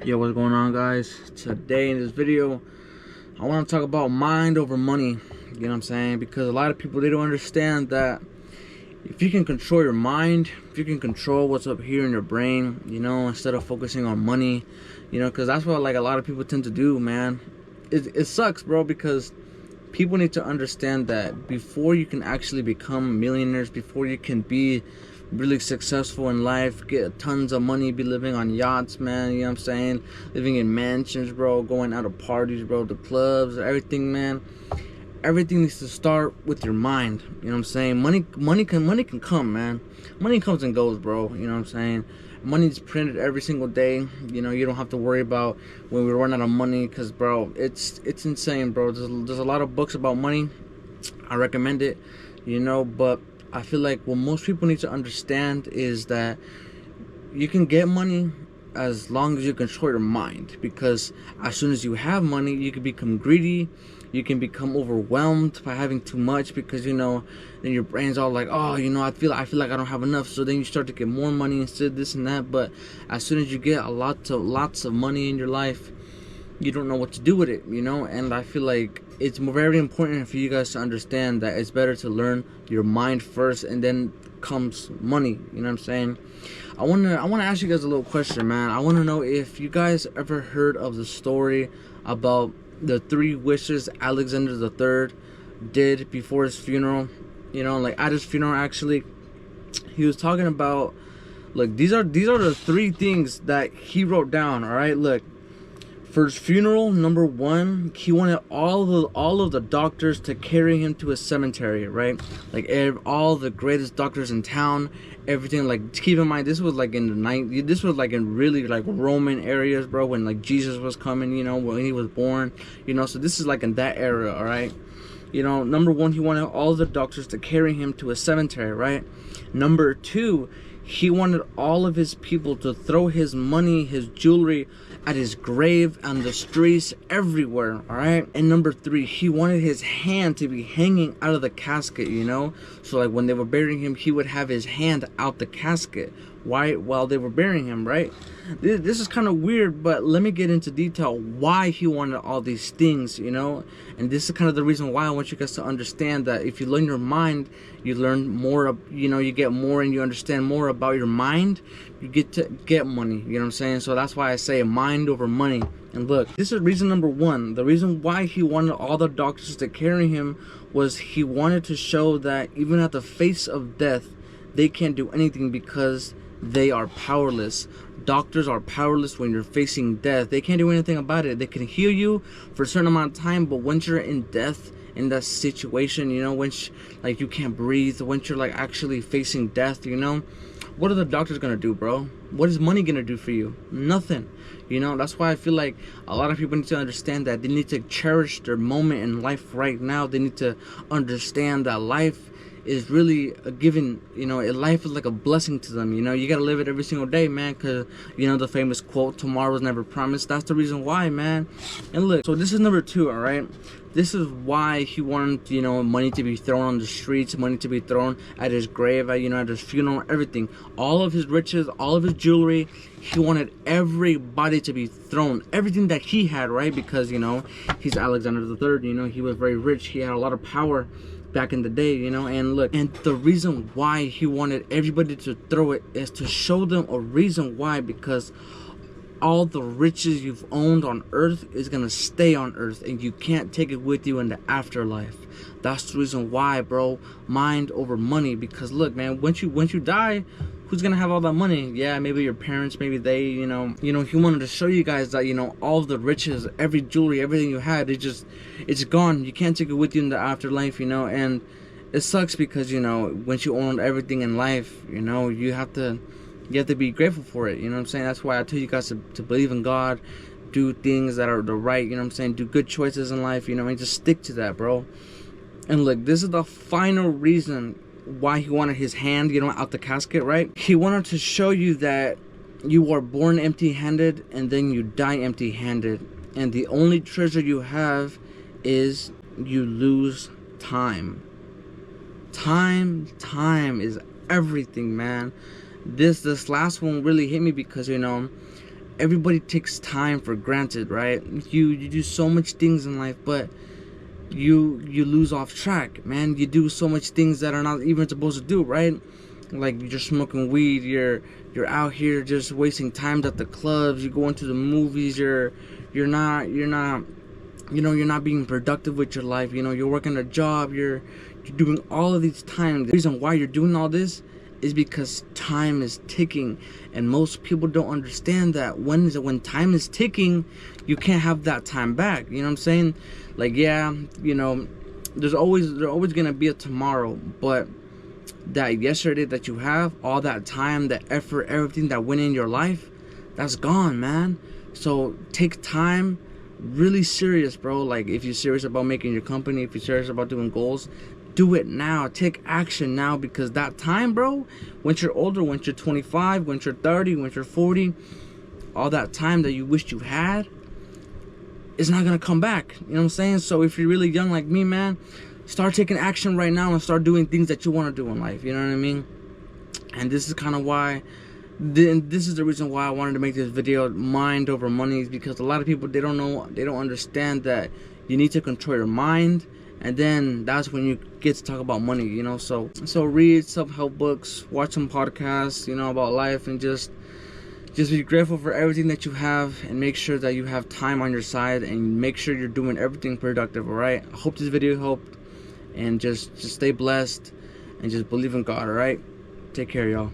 Yo, what's going on, guys? Today in this video I want to talk about mind over money. You know what I'm saying? Because a lot of people, they don't understand that if you can control your mind, if you can control what's up here in your brain, you know, instead of focusing on money, you know, because that's what like a lot of people tend to do, man. It sucks, bro, because people need to understand that before you can actually become millionaires, before you can be really successful in life, get tons of money, be living on yachts, man, you know what I'm saying, living in mansions, bro, going out of parties, bro, the clubs, everything, man, everything needs to start with your mind. You know what I'm saying? Money can come, man. Money comes and goes, bro. You know what I'm saying? Money's printed every single day. You know, you don't have to worry about when we run out of money, because, bro, it's insane, bro. There's a lot of books about money. I recommend it, you know, but I feel like what most people need to understand is that you can get money as long as you control your mind, because as soon as you have money, you can become greedy, you can become overwhelmed by having too much, because, you know, then your brain's all like, oh, you know, I feel like I don't have enough, so then you start to get more money instead, this and that. But as soon as you get lots of money in your life, you don't know what to do with it, you know. And I feel like it's very important for you guys to understand that it's better to learn your mind first, and then comes money. You know what I'm saying? I want to ask you guys a little question, man. I want to know if you guys ever heard of the story about the 3 wishes Alexander III did before his funeral. You know, like at his funeral, actually, he was talking about, look, these are the 3 things that he wrote down. All right, look. For his funeral, number 1, he wanted all of the doctors to carry him to a cemetery, right? Like all the greatest doctors in town, everything. Like, keep in mind, this was like in the this was like in really like Roman areas, bro, when like Jesus was coming, you know, when he was born, you know. So this is like in that era, all right? You know, number 1, he wanted all the doctors to carry him to a cemetery, right? Number 2, he wanted all of his people to throw his money, his jewelry at his grave, on the streets, everywhere, all right? And number 3, he wanted his hand to be hanging out of the casket, you know? So like when they were burying him, he would have his hand out the casket. Why? While they were burying him, right? This is kind of weird, but let me get into detail why he wanted all these things, you know. And this is kind of the reason why I want you guys to understand that if you learn your mind, you learn more, you know, you get more and you understand more about your mind, you get to get money, you know what I'm saying? So that's why I say mind over money. And look, this is reason number 1. The reason why he wanted all the doctors to carry him was he wanted to show that even at the face of death, they can't do anything because they are powerless. Doctors are powerless when you're facing death. They can't do anything about it. They can heal you for a certain amount of time, but once you're in death, in that situation, you know, once like you can't breathe, once you're like actually facing death, you know, what are the doctors gonna do, bro? What is money gonna do for you? Nothing. You know, that's why I feel like a lot of people need to understand that they need to cherish their moment in life right now. They need to understand that life is really a given, you know. Life is like a blessing to them, you know. You gotta live it every single day, man, because, you know, the famous quote, tomorrow's never promised. That's the reason why, man. And look, so this is number 2, all right? This is why he wanted, you know, money to be thrown on the streets, money to be thrown at his grave, you know, at his funeral, everything. All of his riches, all of his jewelry, he wanted everybody to be thrown, everything that he had, right? Because, you know, he's Alexander III, you know, he was very rich, he had a lot of power back in the day, you know. And look, and the reason why he wanted everybody to throw it is to show them a reason why, because all the riches you've owned on earth is gonna stay on earth, and you can't take it with you in the afterlife. That's the reason why, bro. Mind over money. Because look, man, once you die, who's gonna have all that money? Yeah, maybe your parents, maybe they, you know, he wanted to show you guys that, you know, all of the riches, every jewelry, everything you had, it's gone. You can't take it with you in the afterlife, you know. And it sucks because, you know, once you own everything in life, you know, you have to be grateful for it, you know what I'm saying? That's why I tell you guys to believe in God, do things that are the right, you know what I'm saying? Do good choices in life, you know, and just stick to that, bro. And look, this is the final reason why he wanted his hand, you know, out the casket, right? He wanted to show you that you are born empty-handed and then you die empty-handed, and the only treasure you have is you lose time. Time is everything, man. This last one really hit me because, you know, everybody takes time for granted, right? You do so much things in life, but you lose off track, man. You do so much things that are not even supposed to do, right? Like, you're smoking weed, you're out here just wasting time at the clubs, you're going to the movies, you're not you know, you're not being productive with your life. You know, you're working a job, you're doing all of these times. The reason why you're doing all this is because time is ticking, and most people don't understand that when time is ticking, you can't have that time back. You know what I'm saying? Like, yeah, you know, there's always gonna be a tomorrow, but that yesterday that you have, all that time, that effort, everything that went in your life, that's gone, man. So take time really serious, bro. Like, if you're serious about making your company, if you're serious about doing goals, do it now. Take action now, because that time, bro, once you're older, once you're 25, once you're 30, once you're 40, all that time that you wished you had is not gonna come back. You know what I'm saying? So if you're really young like me, man, start taking action right now and start doing things that you want to do in life. You know what I mean? And this is kind of why, this is the reason why I wanted to make this video, mind over money, is because a lot of people, they don't understand that you need to control your mind, and then that's when you get to talk about money, you know. So read self-help books, watch some podcasts, you know, about life, and just be grateful for everything that you have, and make sure that you have time on your side, and make sure you're doing everything productive. All right, I hope this video helped, and just stay blessed, and just believe in God. All right, take care, y'all.